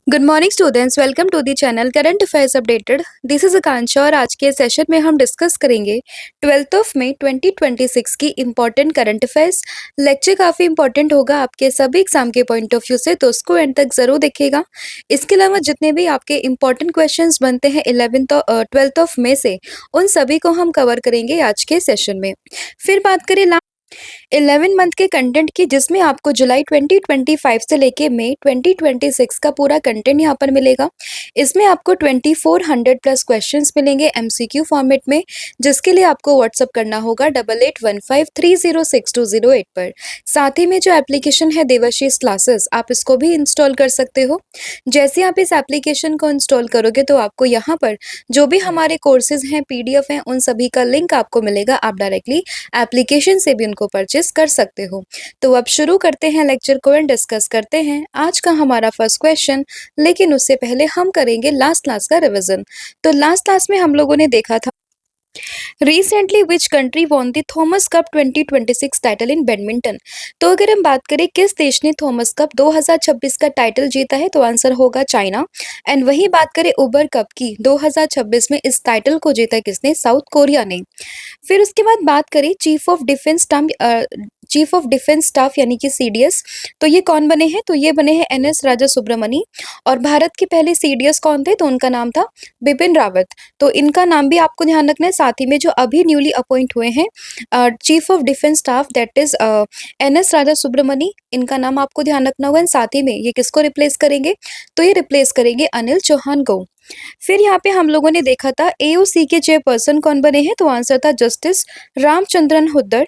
Good morning students, welcome to the channel current affairs updated. This is Akanksha और आज के session में हम डिस्कस करेंगे 12th ऑफ मई 2026 की इम्पोर्टेंट करंट अफेयर्स। लेक्चर काफ़ी इंपॉर्टेंट होगा आपके सभी एग्जाम के पॉइंट ऑफ व्यू से, तो उसको एंड तक ज़रूर देखिएगा। इसके अलावा जितने भी आपके इंपॉर्टेंट क्वेश्चंस बनते हैं 12th ऑफ मई से, उन सभी को हम कवर करेंगे आज के सेशन में। फिर बात करें 11 मंथ के कंटेंट की, जिसमें आपको जुलाई 2025 से लेके मई 2026 का पूरा कंटेंट यहाँ पर मिलेगा। इसमें आपको 2400 प्लस क्वेश्चंस मिलेंगे एमसीक्यू फॉर्मेट में, जिसके लिए आपको व्हाट्सअप करना होगा 8815306208 पर। साथ ही में जो एप्लीकेशन है देवाशीष क्लासेस, आप इसको भी इंस्टॉल कर सकते हो। जैसे आप इस एप्लीकेशन को इंस्टॉल करोगे तो आपको यहाँ पर जो भी हमारे कोर्सेज हैं, पीडीएफ हैं, उन सभी का लिंक आपको मिलेगा। आप डायरेक्टली एप्लीकेशन से भी उनको परचेस कर सकते हो। तो अब शुरू करते हैं लेक्चर को एंड डिस्कस करते हैं आज का हमारा फर्स्ट क्वेश्चन। लेकिन उससे पहले हम करेंगे लास्ट क्लास का रिवीजन। तो लास्ट क्लास में हम लोगों ने देखा था recently which country won the Thomas cup 2026 title in badminton. तो अगर हम बात करें किस देश ने थॉमस कप 2026 का टाइटल जीता है, तो आंसर होगा चाइना। एंड वही बात करें उबर कप की, 2026 में इस टाइटल को जीता किसने? साउथ कोरिया ने। फिर उसके बाद बात करें चीफ ऑफ डिफेंस स्टाफ यानी कि सीडीएस, तो ये कौन बने हैं? तो ये बने हैं एनएस राजा सुब्रमणी। और भारत के पहले सीडीएस कौन थे? तो उनका नाम था बिपिन रावत। तो इनका नाम भी आपको ध्यान रखना है। साथ ही में जो अभी न्यूली अपॉइंट हुए हैं chief of defence staff, that is NS Raja Subramani, इनका नाम आपको ध्यान रखना होगा। साथ ही में ये किसको रिप्लेस करेंगे? तो ये रिप्लेस करेंगे अनिल चौहान को। फिर यहाँ पे हम लोगों ने देखा था एओसी के चेयरपर्सन कौन बने हैं? तो आंसर था जस्टिस रामचंद्रन हुड्डर।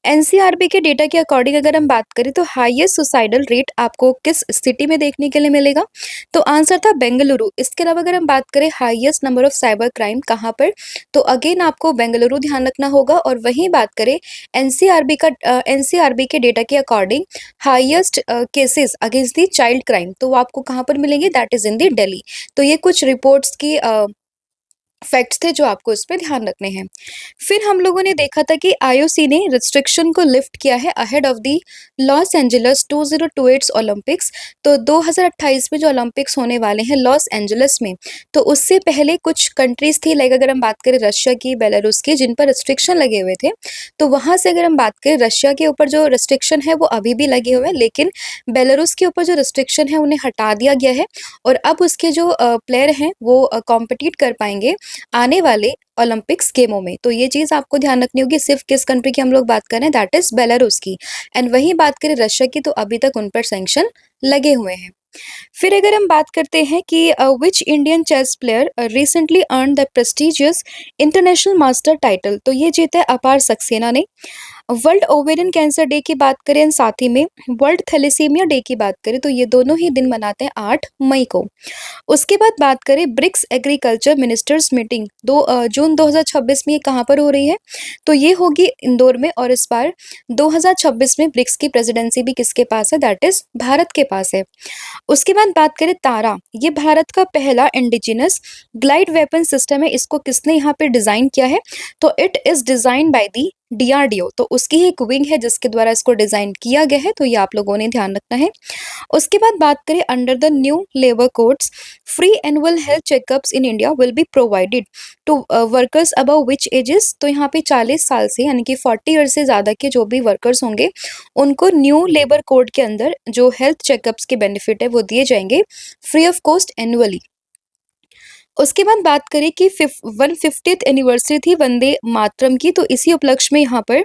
एनसीआरबी के डेटा के अकॉर्डिंग अगर हम बात करें तो हाईएस्ट सुसाइडल रेट आपको किस सिटी में देखने के लिए मिलेगा? तो आंसर था बेंगलुरु। इसके अलावा अगर हम बात करें highest number of cyber crime कहाँ पर, तो अगेन आपको बेंगलुरु ध्यान रखना होगा। और वहीं बात करें एनसीआरबी के डेटा के according highest cases against the child crime, तो वो आपको कहाँ पर मिलेंगे? दैट इज इन दी दिल्ली। तो ये कुछ रिपोर्ट्स की फैक्ट्स थे जो आपको इस पे ध्यान रखने हैं। फिर हम लोगों ने देखा था कि आईओसी ने रिस्ट्रिक्शन को लिफ्ट किया है ahead of the Los Angeles 2028 Olympics. तो 2028 में जो ओलंपिक्स होने वाले हैं लॉस एंजल्स में, तो उससे पहले कुछ कंट्रीज थी, लाइक अगर हम बात करें रशिया की, बेलारूस की, जिन पर रिस्ट्रिक्शन लगे हुए थे। तो वहां से अगर हम बात करें रशिया के ऊपर जो रिस्ट्रिक्शन है वो अभी भी लगे हुए हैं, लेकिन बेलारूस के ऊपर जो रिस्ट्रिक्शन है उन्हें हटा दिया गया है। और अब उसके जो प्लेयर हैं वो कॉम्पिटिट कर पाएंगे आने वाले ओलंपिक्स गेमों में। तो ये चीज आपको ध्यान रखनी होगी। सिर्फ किस कंट्री की हम लोग बात कर रहे हैं? दैट इज बेलारूस की। एंड वही बात करें रशिया की, तो अभी तक उन पर सैंक्शन लगे हुए हैं। फिर अगर हम बात करते हैं कि which Indian chess player recently earn the prestigious international master title, तो ये जीता है अपार सक्सेना ने। वर्ल्ड ओवेरियन कैंसर डे की बात करें, साथ ही में वर्ल्ड थैलेसीमिया डे की बात करें, तो ये दोनों ही दिन मनाते हैं 8 मई को। उसके बाद बात करें ब्रिक्स एग्रीकल्चर मिनिस्टर्स मीटिंग जून 2026 में ये कहाँ पर हो रही है? तो ये होगी इंदौर में। और इस बार 2026 में ब्रिक्स की प्रेसिडेंसी भी किसके पास है? दैट इज भारत के पास है। उसके बाद बात करें तारा, ये भारत का पहला इंडिजिनस ग्लाइड वेपन सिस्टम है। इसको किसने यहाँ पे डिजाइन किया है? तो it is design by the DRDO. तो उसकी ही एक विंग है जिसके द्वारा इसको डिजाइन किया गया है। तो ये आप लोगों ने ध्यान रखना है। उसके बाद बात करें under the new labour codes, free annual health checkups in India will be provided to workers above which ages. तो यहाँ पे 40 साल से यानी कि 40 ईयर से ज़्यादा के जो भी वर्कर्स होंगे, उनको न्यू लेबर कोड के अंदर जो हेल्थ चेकअप्स के बेनिफिट है वो दिए जाएंगे फ्री ऑफ कॉस्ट एनुअली। उसके बाद बात करें कि 150th एनिवर्सरी थी वंदे मातरम की, तो इसी उपलक्ष्य में यहाँ पर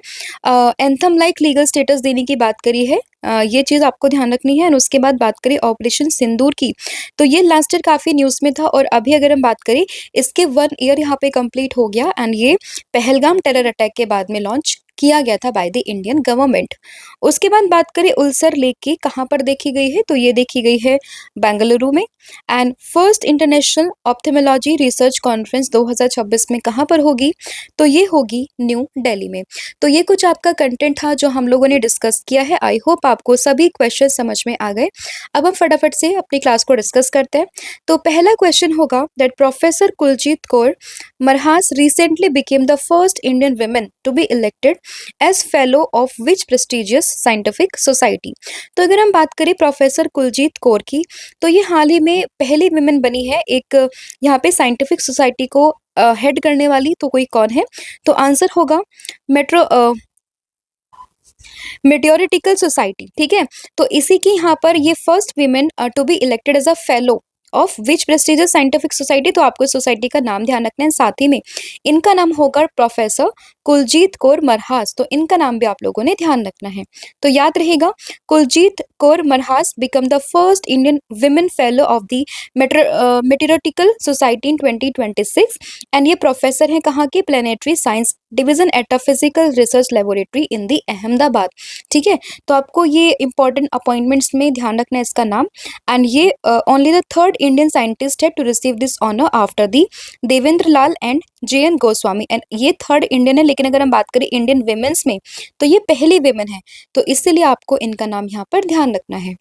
एंथम लाइक लीगल स्टेटस देने की बात करी है। ये चीज़ आपको ध्यान रखनी है। और उसके बाद बात करें ऑपरेशन सिंदूर की, तो ये लास्ट ईयर काफ़ी न्यूज़ में था। और अभी अगर हम बात करें, इसके 1 ईयर यहाँ पे कंप्लीट हो गया। एंड ये पहलगाम टेरर अटैक के बाद में लॉन्च किया गया था बाय द इंडियन गवर्नमेंट। उसके बाद बात करें उल्सर लेक की, कहाँ पर देखी गई है? तो ये देखी गई है बेंगलुरु में। And first international ophthalmology research conference 2026 में कहाँ पर होगी? तो ये होगी न्यू दिल्ली में। तो ये कुछ आपका कंटेंट था जो हम लोगों ने डिस्कस किया है। आई होप आपको सभी क्वेश्चन समझ में आ गए। अब हम फटाफट से अपनी क्लास को डिस्कस करते हैं। तो पहला क्वेश्चन होगा that professor Kuljeet Kaur Marhas recently became the first Indian women to be elected as fellow of which prestigious scientific society. तो अगर हम बात करें प्रोफेसर कुलजीत कौर की, तो ये हाल ही में पहली वुमेन बनी है एक यहाँ पे साइंटिफिक सोसाइटी को हेड करने वाली। तो कोई कौन है? तो आंसर होगा मेटेओरिटिकल सोसाइटी। ठीक है, तो इसी की यहाँ पर ये first women to be elected as a fellow of which prestigious scientific society. तो आपको सोसाइटी का नाम ध्यान रखना है, साथ ही में इनका नाम होगा प्रोफेसर कुलजीत कौर मरहास। तो इनका नाम भी आप लोगों ने ध्यान रखना है। तो याद रहेगा, Kuljeet Kaur Marhas become the first Indian women fellow of the meteoritical society in 2026 and ये प्रोफेसर हैं कहाँ के? Planetary science division at a physical research laboratory in the Ahmedabad. ठीक है, तो आपको ये इंपॉर्टेंट अपॉइंटमेंट्स में ध्यान रखना है इसका नाम। एंड ये only the third Indian scientist है to receive this honour after the Devendra Lal and JN Goswami. And ये थर्ड इंडियन है, लेकिन अगर हम बात करें इंडियन विमेन्स में तो ये पहली विमेन है। तो इसीलिए आपको इनका नाम यहाँ पर ध्यान रखना है।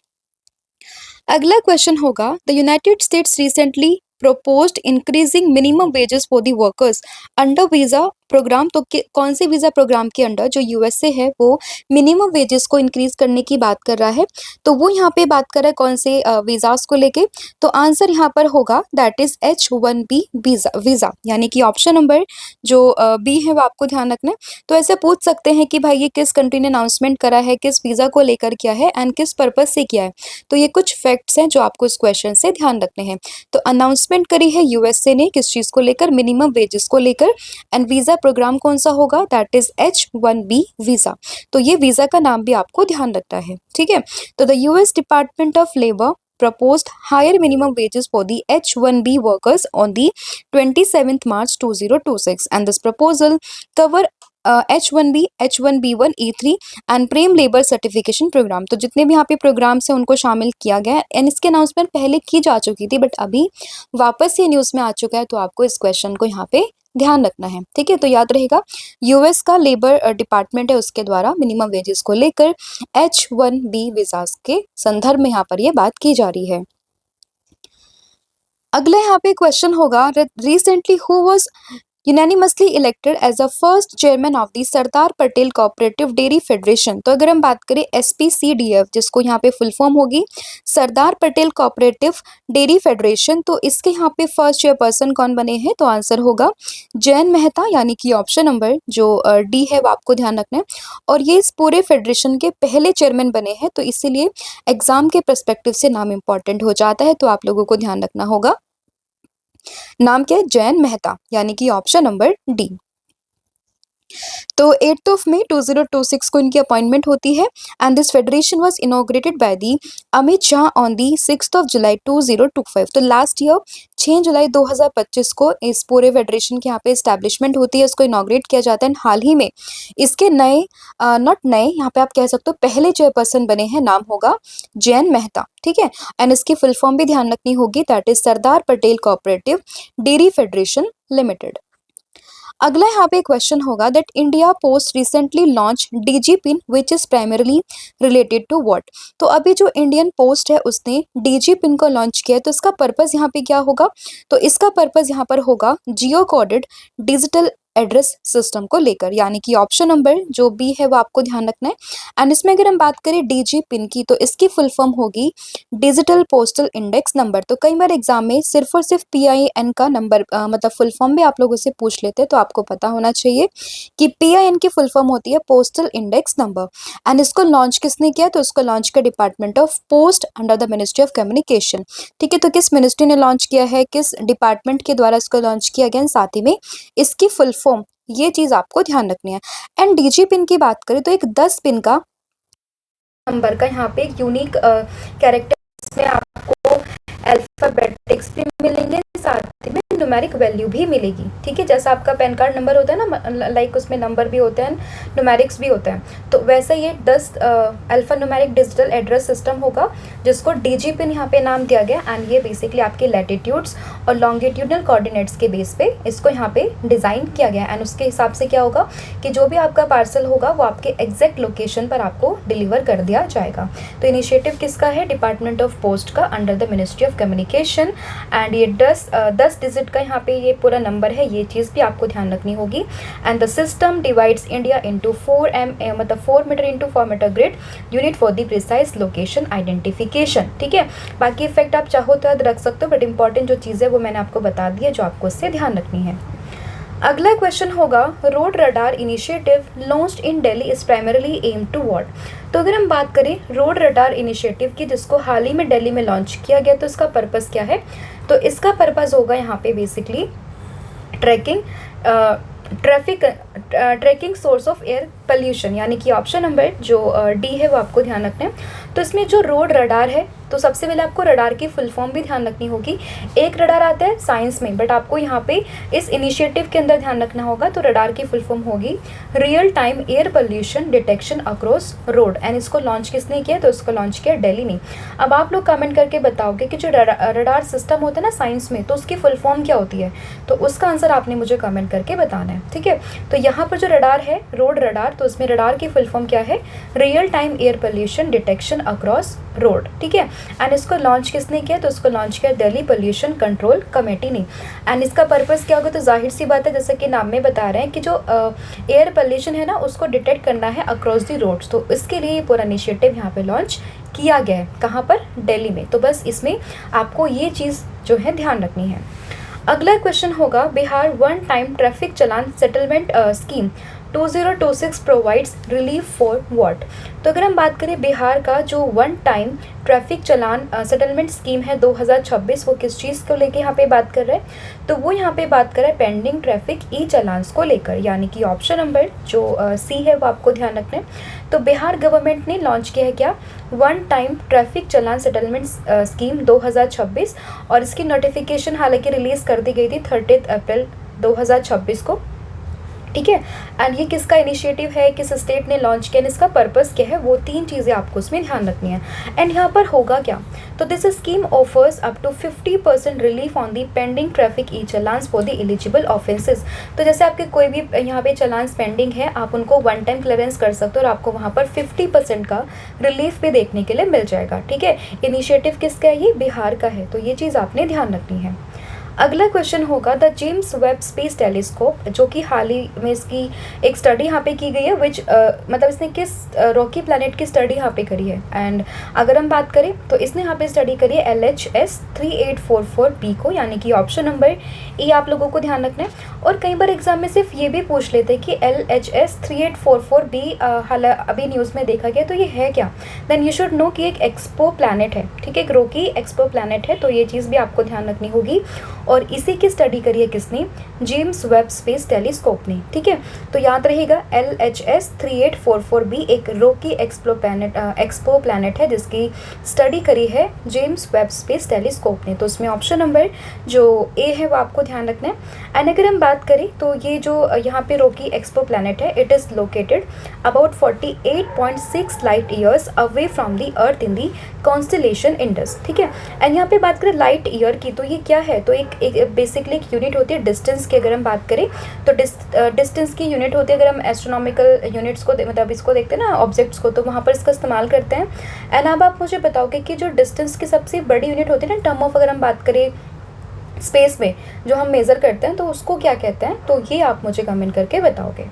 अगला क्वेश्चन होगा the United States recently proposed increasing minimum wages for the workers under visa programme. तो कौन से वीजा प्रोग्राम के अंडर जो USA है वो मिनिमम वेजेस को इंक्रीज करने की बात कर रहा है? तो वो यहाँ पे बात कर रहा है कौन से वीजास को लेके? तो आंसर यहाँ पर होगा दैट इज H1B वीजा, यानी कि ऑप्शन नंबर जो बी है वो आपको ध्यान रखना है। तो ऐसे पूछ सकते हैं कि भाई ये किस कंट्री ने अनाउंसमेंट करा है, किस वीजा को लेकर किया है एंड किस पर्पज से किया है? तो ये कुछ फैक्ट्स हैं जो आपको इस क्वेश्चन से ध्यान रखने हैं। तो अनाउंसमेंट करी है USA ने किस चीज को लेकर? मिनिमम वेजेस को लेकर। एंड वीजा प्रोग्राम कौन सा होगा? That is H1B visa. तो ये वीजा का नाम भी आपको ध्यान रखना है। ठीक है, तो the US department of labour proposed higher minimum wages for the H1B workers on the 27th March 2026 and this proposal cover H1B, H1B1, E3 and PERM labour certification programme. तो जितने भी यहाँ पे प्रोग्राम्स हैं उनको शामिल किया गया है एंड इसके अनाउंसमेंट पहले की जा चुकी थी, बट अभी वापस ये न्यूज़ में आ चुका है। तो आपको इस क्वेश्चन को यहाँ पे ध्यान रखना है। ठीक है, तो याद रहेगा US का लेबर डिपार्टमेंट है, उसके द्वारा मिनिमम वेजेस को लेकर H1B वीजास के संदर्भ में यहाँ पर ये बात की जा रही है। अगला यहाँ पे क्वेश्चन होगा recently who was unanimously elected as the first chairman of the Sardar Patel cooperative dairy federation. तो अगर हम बात करें SPCDF, जिसको यहाँ पे फुल फॉर्म होगी सरदार पटेल कोऑपरेटिव डेयरी फेडरेशन, तो इसके यहाँ पे फर्स्ट चेयरपर्सन कौन बने हैं? तो आंसर होगा जयन मेहता, यानी कि ऑप्शन नंबर जो डी है वो आपको ध्यान रखना है। और ये इस पूरे फेडरेशन के पहले चेयरमैन बने हैं, तो इसीलिए एग्जाम के पर्सपेक्टिव से नाम इंपॉर्टेंट हो जाता है। तो आप लोगों को ध्यान रखना होगा, नाम क्या है? जयन मेहता, यानी कि ऑप्शन नंबर डी। तो 8th of May 2026 को इनकी अपॉइंटमेंट होती है and this federation was inaugurated by the Amit Shah on the 6th of July 2025। तो लास्ट ईयर 6 जुलाई 2025 को इस पूरे फेडरेशन के यहाँ पे इस्टेब्लिशमेंट होती है, इसको इनॉग्रेट किया जाता है। हाल ही में इसके नए नॉट नए, यहाँ पे आप कह सकते हो पहले चेयरपर्सन बने हैं, नाम होगा जयन मेहता। ठीक है, एंड इसकी फुल फॉर्म भी ध्यान रखनी होगी, that is Sardar Patel cooperative dairy federation limited. अगला यहाँ पे क्वेश्चन होगा that India Post recently launch DG pin which is primarily related to what. तो अभी जो इंडियन पोस्ट है उसने DG पिन को लॉन्च किया है, तो इसका पर्पस यहाँ पे क्या होगा? तो इसका पर्पस यहाँ पर होगा जियो कोडेड डिजिटल एड्रेस सिस्टम को लेकर, यानी कि ऑप्शन नंबर जो बी है वो आपको ध्यान रखना है। एंड इसमें अगर हम बात करें DG पिन की, तो इसकी फुल फॉर्म होगी डिजिटल पोस्टल इंडेक्स नंबर। तो कई बार एग्जाम में सिर्फ और सिर्फ PIN का नंबर मतलब फुल फॉर्म भी आप लोगों से पूछ लेते हैं, तो आपको पता होना चाहिए कि PIN की फुल फॉर्म होती है पोस्टल इंडेक्स नंबर। एंड इसको लॉन्च किसने किया? तो इसको लॉन्च किया department of post under the ministry of communication. ठीक है, तो किस मिनिस्ट्री ने लॉन्च किया है, किस डिपार्टमेंट के द्वारा इसको लॉन्च किया गया, साथ ही में इसकी फुल फॉर्म, ये चीज आपको ध्यान रखनी है। एंड DG पिन की बात करें तो एक 10 पिन का नंबर का यहाँ पे एक यूनिक कैरेक्टर, इसमें आपको अल्फाबेटिक्स भी मिलेंगे, साथ में न्यूमेरिक वैल्यू भी मिलेगी, ठीक है। जैसा आपका पैन कार्ड नंबर होता है ना, लाइक उसमें नंबर भी होते हैं, न्यूमेरिक्स भी होते हैं, तो वैसे ये 10 alpha numeric digital address system होगा जिसको डीजी पिन यहाँ पे नाम दिया गया। एंड ये बेसिकली आपके लैटिट्यूड्स और लॉन्गिट्यूडनल कोऑर्डिनेट्स के बेस पे इसको यहाँ पे डिज़ाइन किया गया। एंड उसके हिसाब से क्या होगा कि जो भी आपका पार्सल होगा वो आपके एग्जैक्ट लोकेशन पर आपको डिलीवर कर दिया जाएगा। तो इनिशिएटिव किसका है? डिपार्टमेंट ऑफ पोस्ट का, under the ministry of communication. And ये 10 डिजिट का यहाँ पे ये पूरा नंबर है, ये चीज़ भी आपको ध्यान रखनी होगी। And the system divides India into 4 metre into 4 metre grid unit for the precise location identification, ठीक है। बाकी इफेक्ट आप चाहो तो याद रख सकते हो, बट इंपॉर्टेंट जो चीज़ है वो मैंने आपको बता दी है जो आपको इससे ध्यान रखनी है। अगला क्वेश्चन होगा, road radar initiative launched in Delhi is primarily aim to what. तो अगर हम बात करें रोड रडार इनिशिएटिव की जिसको हाल ही में दिल्ली में लॉन्च किया गया, तो इसका पर्पस क्या है? तो इसका पर्पस होगा यहाँ पे basically tracking source of air pollution, यानी कि ऑप्शन नंबर जो डी है वो आपको ध्यान रखना है। तो इसमें जो रोड रडार है, तो सबसे पहले आपको रडार की फुल फॉर्म भी ध्यान रखनी होगी। एक रडार आता है साइंस में, बट आपको यहाँ पे इस इनिशिएटिव के अंदर ध्यान रखना होगा। तो रडार की फुल फॉर्म होगी real time air pollution detection across road. And इसको लॉन्च किसने किया? तो इसको लॉन्च किया दिल्ली ने। अब आप लोग कमेंट करके बताओगे कि जो रडार सिस्टम होता है ना साइंस में, तो उसकी फुल फॉर्म क्या होती है? तो उसका आंसर आपने मुझे कमेंट करके बताना है, ठीक है। तो यहाँ पर जो रडार है, रोड रडार, तो उसमें रडार की फुल फॉर्म क्या है? Real time air pollution detection across road, ठीक है। एंड इसको लॉन्च किसने किया? तो इसको लॉन्च किया दिल्ली पोल्यूशन कंट्रोल कमेटी ने। एंड इसका पर्पस क्या होगा? तो जाहिर सी बात है, जैसे कि नाम में बता रहे हैं कि जो एयर पोल्यूशन है ना उसको डिटेक्ट करना है अक्रॉस द रोड्स, तो इसके लिए ये पूरा इनिशिएटिव यहाँ पे लॉन्च किया गया है। कहाँ पर? दिल्ली में। तो बस इसमें आपको ये चीज़ जो है ध्यान रखनी है। अगला क्वेश्चन होगा, Bihar one time traffic challan settlement scheme 2026 provides relief for what. तो अगर हम बात करें बिहार का जो वन टाइम ट्रैफिक चलान सेटलमेंट स्कीम है 2026, वो किस चीज़ को लेके यहाँ पे बात कर रहे हैं? तो वो यहाँ पे बात कर रहा है पेंडिंग ट्रैफिक ई चालान्स को लेकर, यानी कि ऑप्शन नंबर जो सी है वो आपको ध्यान रखना है। तो बिहार गवर्नमेंट ने लॉन्च किया है क्या? वन टाइम ट्रैफिक चलान सेटलमेंट स्कीम 2026, और इसकी नोटिफिकेशन हालांकि रिलीज़ कर दी गई थी 30 अप्रैल 2026 को, ठीक है। एंड ये किसका इनिशिएटिव है, किस स्टेट ने लॉन्च किया, इसका पर्पस क्या है, वो 3 चीज़ें आपको उसमें ध्यान रखनी है। एंड यहाँ पर होगा क्या? तो this scheme offers up to 50% relief on the pending traffic e challans for the eligible offences. तो जैसे आपके कोई भी यहाँ पे चलान्स पेंडिंग है, आप उनको वन टाइम क्लियरेंस कर सकते हो और आपको वहाँ पर 50% का रिलीफ भी देखने के लिए मिल जाएगा, ठीक है। इनिशिएटिव किसका है? ये बिहार का है, तो ये चीज़ आपने ध्यान रखनी है। अगला क्वेश्चन होगा, the James Webb space telescope, जो कि हाल ही में इसकी एक स्टडी यहाँ पे की गई है, विच मतलब इसने किस रॉकी प्लैनेट की स्टडी यहाँ पे करी है? एंड अगर हम बात करें तो इसने यहाँ पे स्टडी करी है LHS 3844b को, यानी कि ऑप्शन नंबर ए आप लोगों को ध्यान रखना है। और कई बार एग्जाम में सिर्फ ये भी पूछ लेते हैं कि LHS 3844b अभी न्यूज़ में देखा गया, तो ये है क्या? देन यू शुड नो कि एक एक्सपो प्लैनेट है, ठीक है, एक रॉकी एक्सपो प्लैनेट है, तो ये चीज़ भी आपको ध्यान रखनी होगी। और इसी की स्टडी करी है किसने? जेम्स वेब स्पेस टेलीस्कोप ने, ठीक है। तो याद रहेगा LHS 3844b एक रॉकी एक्सपो प्लैनेट है जिसकी स्टडी करी है जेम्स वेब स्पेस टेलीस्कोप ने। तो उसमें ऑप्शन नंबर जो ए है वो आपको ध्यान रखना है। एंड अगर हम बात करें तो ये जो यहाँ पे रॉकी एक्सपो प्लैनेट है, it is located about 48.6 light years away from the earth in the constellation Indus, ठीक है। एंड यहाँ पे बात करें लाइट ईयर की, तो ये क्या है? तो एक बेसिकली एक यूनिट होती है डिस्टेंस की। अगर हम बात करें तो डिस्टेंस की यूनिट होती है, अगर हम एस्ट्रोनॉमिकल यूनिट्स को मतलब इसको देखते हैं ना, ऑब्जेक्ट्स को, तो वहाँ पर इसका इस्तेमाल करते हैं। एंड अब आप मुझे बताओगे कि जो डिस्टेंस की सबसे बड़ी यूनिट होती है ना टर्म ऑफ, अगर हम बात करें स्पेस में जो हम मेज़र करते हैं, तो उसको क्या कहते हैं? तो ये आप मुझे कमेंट करके बताओगे।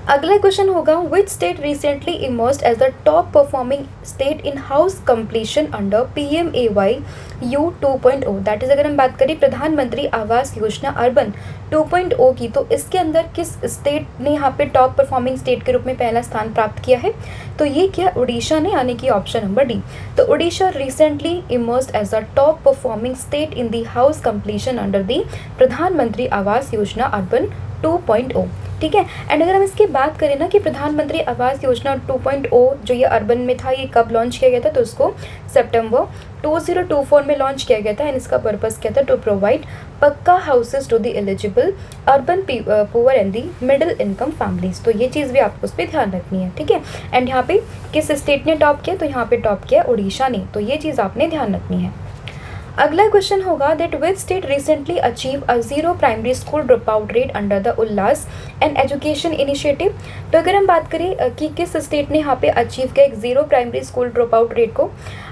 अगला क्वेश्चन होगा, which state recently emerged as the top performing state in house completion under PMAY U 2.0। That is अगर हम बात करें प्रधानमंत्री आवास योजना अर्बन 2.0 की, तो इसके अंदर किस स्टेट ने यहाँ पे टॉप परफॉर्मिंग स्टेट के रूप में पहला स्थान प्राप्त किया है? तो ये क्या? उड़ीसा ने, यानी कि ऑप्शन नंबर डी। तो Orissa recently emerged as the top performing state in the house completion under the Pradhan Mantri Awas योजना अर्बन 2.0, ठीक है। एंड अगर हम इसकी बात करें ना कि प्रधानमंत्री आवास योजना 2.0 जो ये अर्बन में था, ये कब लॉन्च किया गया था, तो इसको सितंबर 2024 में लॉन्च किया गया था। एंड इसका पर्पस क्या था, to provide pucca houses to the eligible urban poor and the middle income families. तो ये चीज़ भी आपको उस पर ध्यान रखनी है, ठीक है। एंड यहाँ पे किस स्टेट ने टॉप किया, तो यहाँ पे टॉप किया उड़ीसा ने, तो ये चीज़ आपने ध्यान रखनी है। अगला क्वेश्चन होगा that which state recently achieve a zero primary school drop out rate under the Ullas and education initiative. तो अगर हम बात करें कि किस स्टेट ने यहाँ पे अचीव किया एक zero primary school drop out rate को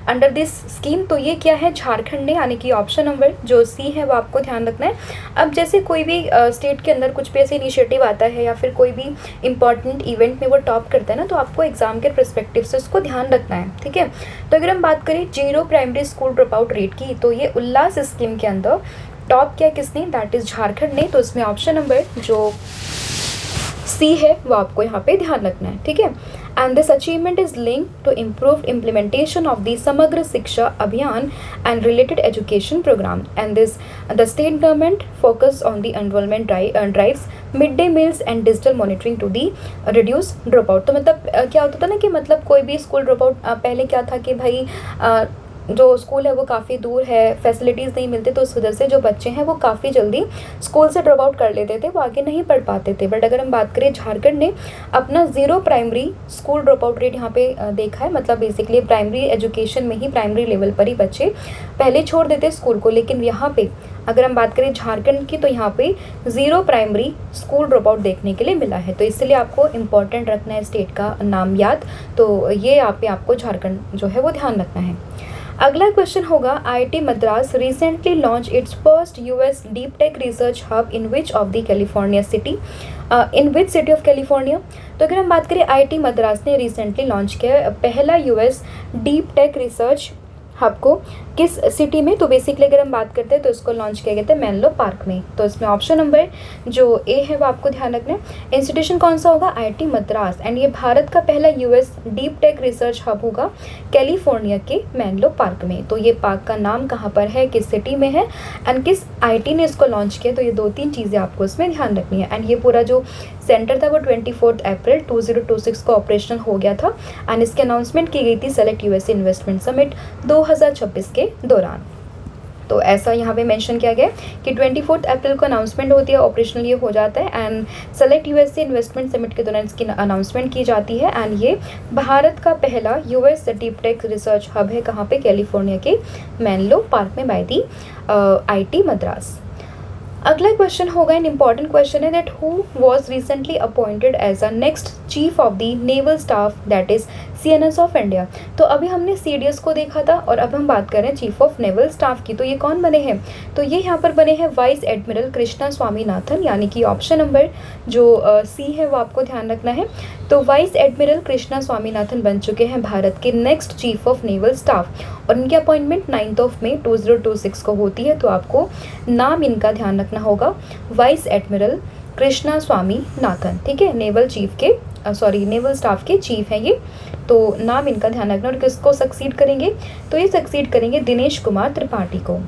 अंडर दिस स्कीम, तो ये क्या है, झारखंड ने, यानी कि ऑप्शन नंबर जो सी है वो आपको ध्यान रखना है। अब जैसे कोई भी स्टेट के अंदर कुछ भी ऐसे इनिशिएटिव आता है या फिर कोई भी इंपॉर्टेंट इवेंट में वो टॉप करता है ना, तो आपको एग्जाम के पर्सपेक्टिव से उसको ध्यान रखना है, ठीक है। तो अगर हम बात करें zero primary school drop out rate की, तो ये उल्लास स्कीम के अंदर टॉप किया किसने, दैट इज झारखंड ने। तो इसमें ऑप्शन नंबर जो सी है वो आपको यहाँ पे ध्यान रखना है, ठीक है। And this achievement is link to improved implementation of the Samagra Shiksha Abhiyan and related education programme and this the state government focus on the enrolment drives, mid day meals and digital monitoring to the reduce drop out. तो मतलब क्या होता था ना कि मतलब कोई भी स्कूल ड्रॉप आउट पहले क्या था कि भाई जो स्कूल है वो काफ़ी दूर है, फैसिलिटीज़ नहीं मिलती, तो उस वजह से जो बच्चे हैं वो काफ़ी जल्दी स्कूल से ड्रॉप आउट कर लेते थे, वो आगे नहीं पढ़ पाते थे। बट अगर हम बात करें झारखंड ने अपना zero primary school drop out rate यहाँ पे देखा है, मतलब बेसिकली प्राइमरी एजुकेशन में ही प्राइमरी लेवल पर ही बच्चे पहले छोड़ देते स्कूल को, लेकिन यहाँ पे अगर हम बात करें झारखंड की, तो यहाँ पे zero primary school drop out देखने के लिए मिला है। तो इसलिए आपको इम्पॉर्टेंट रखना है स्टेट का नाम याद, तो ये यहाँ पे आपको झारखंड जो है वो ध्यान रखना है। अगला क्वेश्चन होगा IIT Madras recently launch its first US deep tech research hub in which of the California city, in which city of California. तो अगर हम बात करें IIT मद्रास ने रिसेंटली लॉन्च किया पहला US deep tech research hub को किस सिटी में, तो बेसिकली अगर हम बात करते हैं तो इसको लॉन्च किया गया था मेनलो पार्क में। तो इसमें ऑप्शन नंबर जो ए है वो आपको ध्यान रखना है। इंस्टीट्यूशन कौन सा होगा, IIT मद्रास, एंड ये भारत का पहला US deep tech research hub होगा कैलिफोर्निया के मेनलो पार्क में। तो ये पार्क का नाम कहाँ पर है, किस सिटी में है, एंड किस IIT ने इसको लॉन्च किया, तो ये 2-3 चीज़ें आपको इसमें ध्यान रखनी है। एंड ये पूरा जो सेंटर था वो 24 अप्रैल 2026 को ऑपरेशनल हो गया था, एंड इसकी अनाउंसमेंट की गई थी सेलेक्ट USA इन्वेस्टमेंट समिट 2026 के दौरान। तो ऐसा यहाँ पे मेंशन किया गया कि 24 अप्रैल को अनाउंसमेंट होती है, ऑपरेशनल ये हो जाता है, and select USA investment summit के दौरान इसकी अनाउंसमेंट की जाती है। एंड ये भारत का पहला US deep tech research hub है, कहाँ पे, कैलिफोर्निया के मेनलो पार्क में बाय दी IIT मद्रास। अगला क्वेश्चन होगा, एन इंपॉर्टेंट क्वेश्चन है that who was recently appointed as a next chief of the naval staff that is CNS of India. तो अभी हमने CDS को देखा था और अब हम बात कर रहे हैं चीफ ऑफ नेवल स्टाफ की। तो ये कौन बने हैं, तो ये यहाँ पर बने हैं वाइस एडमिरल कृष्णा स्वामीनाथन, यानी कि ऑप्शन नंबर जो सी है वो आपको ध्यान रखना है। तो वाइस एडमिरल कृष्णा स्वामीनाथन बन चुके हैं भारत के next chief of naval staff, और इनकी अपॉइंटमेंट 9 मई 2026 को होती है। तो आपको नाम इनका ध्यान रखना होगा, वाइस एडमिरल कृष्णा स्वामीनाथन, ठीक है। नेवल चीफ के नेवल स्टाफ के चीफ हैं ये, तो नाम इनका ध्यान रखना। और किसको सक्सीड करेंगे, तो ये सक्सीड करेंगे दिनेश कुमार त्रिपाठी को।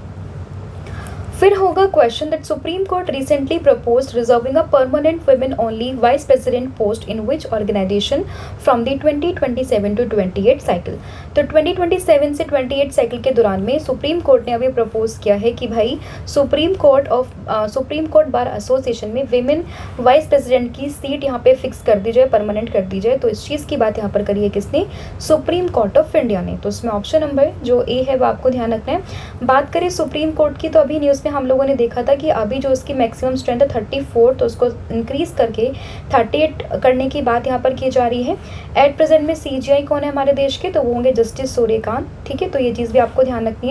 फिर होगा question that Supreme Court recently proposed reserving a permanent women only vice president post in which organisation from the 2027 to 28 cycle. तो 2027 से 28 साइकिल के दौरान में सुप्रीम कोर्ट ने अभी प्रपोज किया है कि भाई सुप्रीम कोर्ट बार एसोसिएशन में विमेन वाइस प्रेसिडेंट की सीट यहाँ पे फिक्स कर दी जाए, परमानेंट कर दी जाए। तो इस चीज़ की बात यहाँ पर करी है किसने, सुप्रीम कोर्ट ऑफ इंडिया ने। तो उसमें ऑप्शन नंबर जो ए है वो आपको ध्यान रखना है। बात करें सुप्रीम कोर्ट की, तो अभी न्यूज़ में हम लोगों ने देखा था कि अभी जो उसकी मैक्सिमम स्ट्रेंथ है 34, तो उसको इंक्रीज करके 38 करने की बात यहाँ पर की जा रही है। एट प्रेजेंट में CGI कौन है हमारे देश के, तो वो होंगे जस्टिस सूर्यकांत, ठीक है। तो ये चीज़ भी आपको ध्यान रखनी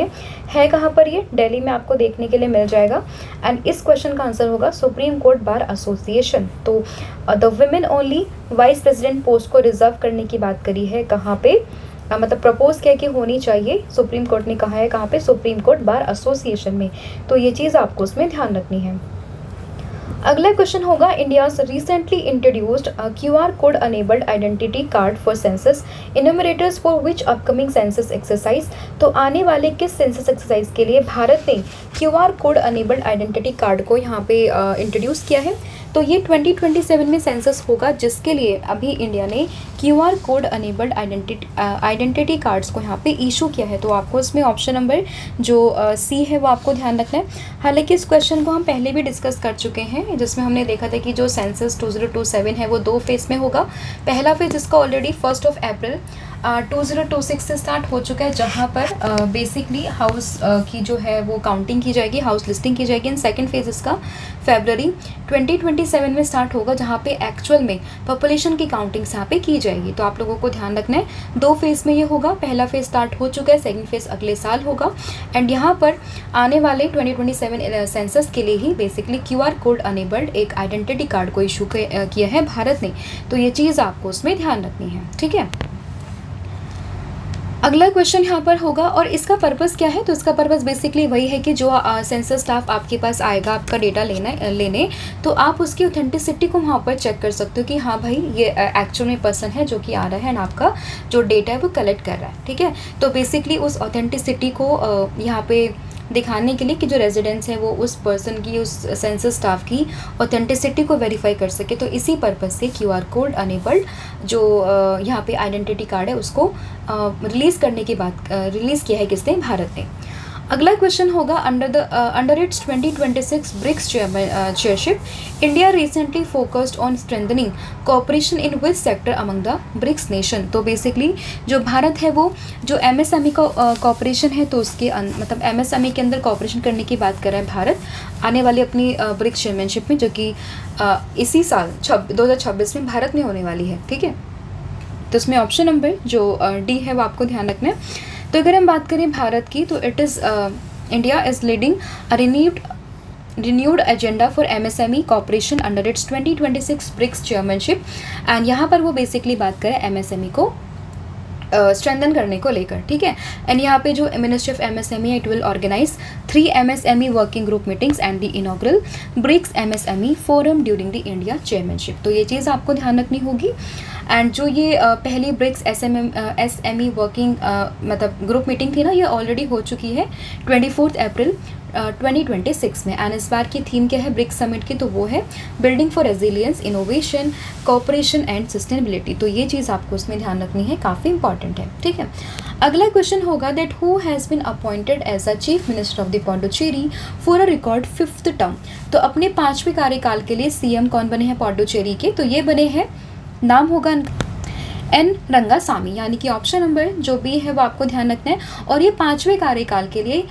है कहाँ पर, ये दिल्ली में आपको देखने के लिए मिल जाएगा। एंड इस क्वेश्चन का आंसर होगा सुप्रीम कोर्ट बार एसोसिएशन। तो the women only vice president post को रिजर्व करने की बात करी है कहाँ पे, मतलब प्रपोज किया कि होनी चाहिए, सुप्रीम कोर्ट ने कहा है कहाँ पे, सुप्रीम कोर्ट बार एसोसिएशन में। तो ये चीज़ आपको उसमें ध्यान रखनी है। अगला क्वेश्चन होगा, India's recently introduced QR code enabled identity card for census enumerators for which upcoming census exercise. तो आने वाले किस सेंसस एक्सरसाइज के लिए भारत ने QR code enabled identity card को यहाँ पे इंट्रोड्यूस किया है। तो ये 2027 में सेंसस होगा, जिसके लिए अभी इंडिया ने QR code enabled identity cards को यहाँ पे इशू किया है। तो आपको इसमें ऑप्शन नंबर जो सी है वो आपको ध्यान रखना है। हालांकि इस क्वेश्चन को हम पहले भी डिस्कस कर चुके हैं, जिसमें हमने देखा था कि जो सेंसस 2027 है वो 2 फेज़ में होगा। पहला फेज़ इसका ऑलरेडी 1 अप्रैल 2026 से स्टार्ट हो चुका है, जहाँ पर बेसिकली हाउस की जो है वो काउंटिंग की जाएगी, हाउस लिस्टिंग की जाएगी। एंड सेकंड फेज़ इसका फरवरी 2027 में स्टार्ट होगा, जहाँ पे एक्चुअल में पॉपुलेशन की काउंटिंग यहाँ पे की जाएगी। तो आप लोगों को ध्यान रखना है 2 फेज़ में ये होगा। पहला फेज़ स्टार्ट हो चुका है, सेकंड फेज़ अगले साल होगा। एंड यहाँ पर आने वाले 2027 सेंसस के लिए ही बेसिकली QR कोड अनेबल्ड एक आइडेंटिटी कार्ड को इशू किया है भारत ने। तो ये चीज़ आपको उसमें ध्यान रखनी है, ठीक है। अगला क्वेश्चन यहाँ पर होगा, और इसका पर्पस क्या है? तो इसका पर्पस बेसिकली वही है कि जो सेंसस स्टाफ आपके पास आएगा आपका डेटा लेने, तो आप उसकी ऑथेंटिसिटी को वहाँ पर चेक कर सकते हो कि हाँ भाई ये एक्चुअल में पर्सन है जो कि आ रहा है एंड आपका जो डेटा है वो कलेक्ट कर रहा है, ठीक है। तो बेसिकली उस ऑथेंटिसिटी को यहाँ पे दिखाने के लिए कि जो रेजिडेंट्स है वो उस पर्सन की, उस सेंसस स्टाफ की ऑथेंटिसिटी को वेरीफाई कर सके। तो इसी पर्पस से QR कोड अनेबल्ड जो यहाँ पे आइडेंटिटी कार्ड है उसको रिलीज़ करने की बात रिलीज़ किया है किसने? भारत ने। अगला क्वेश्चन होगा, under its 2026 BRICS chairship India recently focused on strengthening cooperation in which sector among the BRICS nation. तो बेसिकली जो भारत है वो जो MSME का कोऑपरेशन है, तो उसके मतलब MSME के अंदर कोऑपरेशन करने की बात कर रहा है भारत आने वाली अपनी ब्रिक्स चेयरमैनशिप में, जो कि इसी साल 2026 में भारत में होने वाली है, ठीक है। तो इसमें ऑप्शन नंबर जो डी है वो आपको ध्यान रखना है। तो अगर हम बात करें भारत की, तो it is India is leading a renewed agenda for MSME cooperation under its 2026 BRICS chairmanship. And यहाँ पर वो बेसिकली बात करें MSME को स्ट्रेंथन करने को लेकर, ठीक है। एंड यहाँ पे जो ministry of MSME it will organise 3 MSME working group meetings and the inaugural BRICS MSME forum during the India chairmanship. तो ये चीज़ आपको ध्यान रखनी होगी। एंड जो ये पहली ब्रिक्स SME वर्किंग मतलब ग्रुप मीटिंग थी ना, ये ऑलरेडी हो चुकी है 24 अप्रैल 2026 में। एंड इस बार की थीम क्या है ब्रिक्स समिट की? तो वो है building for resilience, innovation, cooperation and sustainability. तो ये चीज़ आपको उसमें ध्यान रखनी है, काफ़ी इंपॉर्टेंट है, ठीक है। अगला क्वेश्चन होगा that who has been appointed as a chief minister of the Puducherry for a record 5th term. तो अपने 5वें कार्यकाल के लिए CM कौन बने हैं पौंडुचेरी के? तो ये बने हैं, नाम होगा N रंगासामी, यानी कि ऑप्शन नंबर जो बी है वो आपको ध्यान रखना है। और ये 5वें कार्यकाल के लिए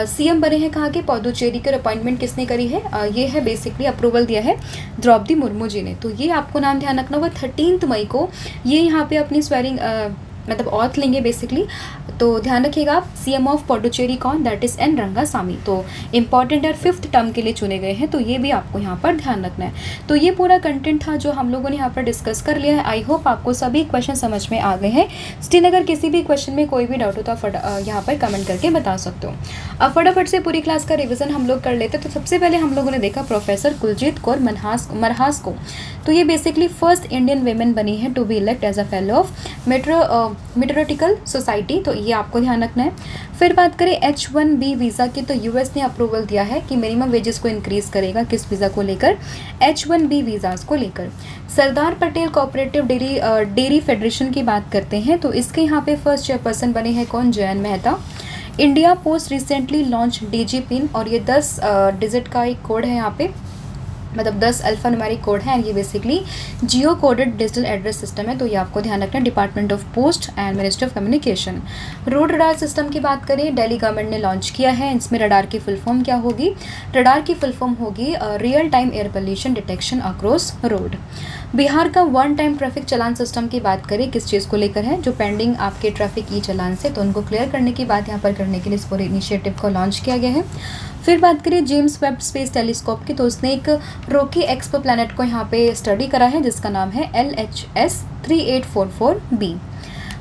CM बने हैं कहाँ के? पौंडुचेरी के। अपॉइंटमेंट किसने करी है? ये है बेसिकली अप्रूवल दिया है द्रौपदी मुर्मू जी ने। तो ये आपको नाम ध्यान रखना होगा। 13 मई को ये यहाँ पे अपनी स्वेरिंग मतलब ऑथ लेंगे बेसिकली। तो ध्यान रखिएगा आप, CM ऑफ पौंडुचेरी कौन? That is N Rangasamy. तो इंपॉर्टेंट है, 5th टर्म के लिए चुने गए हैं, तो ये भी आपको यहाँ पर ध्यान रखना है। तो ये पूरा कंटेंट था जो हम लोगों ने यहाँ पर डिस्कस कर लिया है। आई होप आपको सभी क्वेश्चन समझ में आ गए हैं। स्टिल अगर किसी भी क्वेश्चन में कोई भी डाउट हो तो आप यहाँ पर कमेंट करके बता सकते हो। अब फटाफट से पूरी क्लास का रिविजन हम लोग कर लेते। तो सबसे पहले हम लोगों ने देखा प्रोफेसर कुलजीत कौर मरहास को। तो ये बेसिकली फर्स्ट इंडियन वेमेन बनी है to be elect as a fellow of meteoritical society. तो ये आपको ध्यान रखना है। फिर बात करें H1B वीज़ा की, तो US ने अप्रूवल दिया है कि मिनिमम वेजेस को इंक्रीज़ करेगा। किस वीज़ा को लेकर? H1B वीज़ास को लेकर। सरदार पटेल कोऑपरेटिव डेयरी फेडरेशन की बात करते हैं, तो इसके यहाँ पे फर्स्ट चेयरपर्सन बने हैं कौन? Jayan Mehta. India Post recently launch DG pin, और ये 10 डिजिट का एक कोड है यहाँ पे, मतलब 10 अल्फा न्यूमेरिक कोड है। एंड ये बेसिकली जियो कोडेड डिजिटल एड्रेस सिस्टम है। तो ये आपको ध्यान रखना है। Department of post and ministry of communication. Road radar system की बात करें, दिल्ली गवर्नमेंट ने लॉन्च किया है। इसमें रडार की फुल फॉर्म क्या होगी? रडार की फुल फॉर्म होगी real time air pollution detection across road. Bihar का 1 टाइम ट्रैफिक चालान सिस्टम की बात करें, किस चीज़ को लेकर है? जो पेंडिंग आपके ट्रैफिक ई चालान से, तो उनको क्लियर करने की बात यहाँ पर करने के लिए इस पूरे इनिशिएटिव को लॉन्च किया गया है। फिर बात करें जेम्स वेब स्पेस टेलीस्कोप की, तो उसने एक रोकी एक्सपो प्लैनेट को यहाँ पे स्टडी करा है जिसका नाम है LHS 3844b।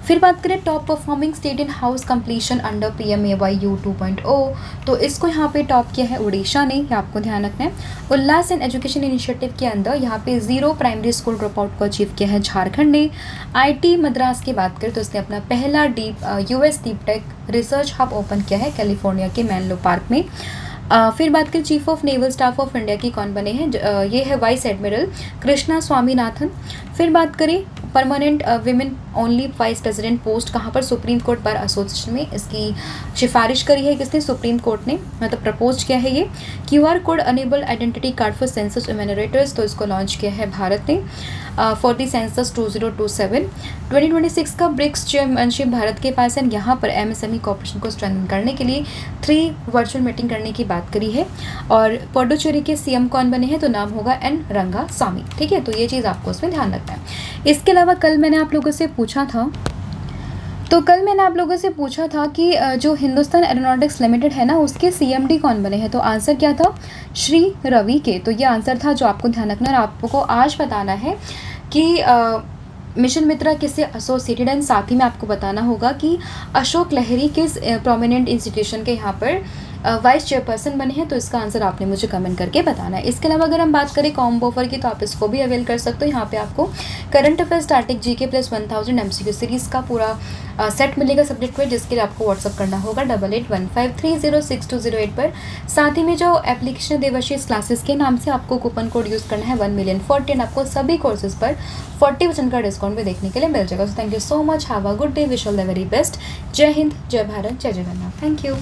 फिर बात करें top performing state in house completion under PMAY 2.0, तो इसको यहाँ पे टॉप किया है उड़ीसा ने। ये आपको ध्यान रखना है। उल्लास एंड एजुकेशन इनिशिएटिव के अंदर यहाँ पे 0 प्राइमरी स्कूल ड्रॉप आउट को अचीव किया है झारखंड ने। IT मद्रास की बात करें तो उसने अपना पहला US deep tech research hub open किया है कैलिफोर्निया के मेनलो पार्क में। फिर बात करें chief of naval staff of India की कौन बने हैं, ये है वाइस एडमिरल कृष्णा स्वामीनाथन। फिर बात करें permanent women only vice president post कहाँ पर, सुप्रीम कोर्ट बार एसोसिएशन में इसकी सिफारिश करी है किसने, सुप्रीम कोर्ट ने, मतलब प्रपोज किया है ये। QR code enable identity card for census enumerators, तो इसको लॉन्च किया है भारत ने फॉर दी सेंसस 2027। 2026 का ब्रिक्स चेयरमैनशिप भारत के पास है। यहाँ पर MSME कॉर्पोरेशन को स्ट्रेंथन करने के लिए 3 वर्चुअल मीटिंग करने की बात करी है। और पुडुचेरी के CM कौन बने हैं, तो नाम होगा N रंगास्वामी। ठीक है, तो ये चीज़ आपको उसमें ध्यान रखना है। इसके अलावा कल मैंने आप लोगों से पूछा था कि जो हिंदुस्तान एरोनॉटिक्स लिमिटेड है ना, उसके CMD कौन बने हैं, तो आंसर क्या था, श्री रवि के। तो ये आंसर था जो आपको ध्यान रखना है। और आपको आज बताना है कि मिशन मित्रा किससे एसोसिएटेड है, साथ ही में आपको बताना होगा कि अशोक लहरी किस प्रोमिनेंट इंस्टीट्यूशन के यहाँ पर वाइस चेयरपर्सन बने हैं, तो इसका आंसर आपने मुझे कमेंट करके बताना है। इसके अलावा अगर हम बात करें कॉम्बो ऑफर की, तो आप इसको भी अवेल कर सकते हो। यहाँ पे आपको current affair static GK plus 1000 MCQ series का पूरा सेट मिलेगा सब्जेक्ट में, जिसके लिए आपको व्हाट्सअप करना होगा 8815306208 पर। साथ ही में जो एप्लीकेशन देवाशीष क्लासेस के नाम से आपको कूपन कोड यूज़ करना है 1,040,000 एंड आपको सभी कोर्सेज पर 40% का डिस्काउंट भी देखने के लिए मिल जाएगा। So thank you so much, have a good day, wish all the very best. जय हिंद, जय भारत, जय जगन्नाथ। Thank you.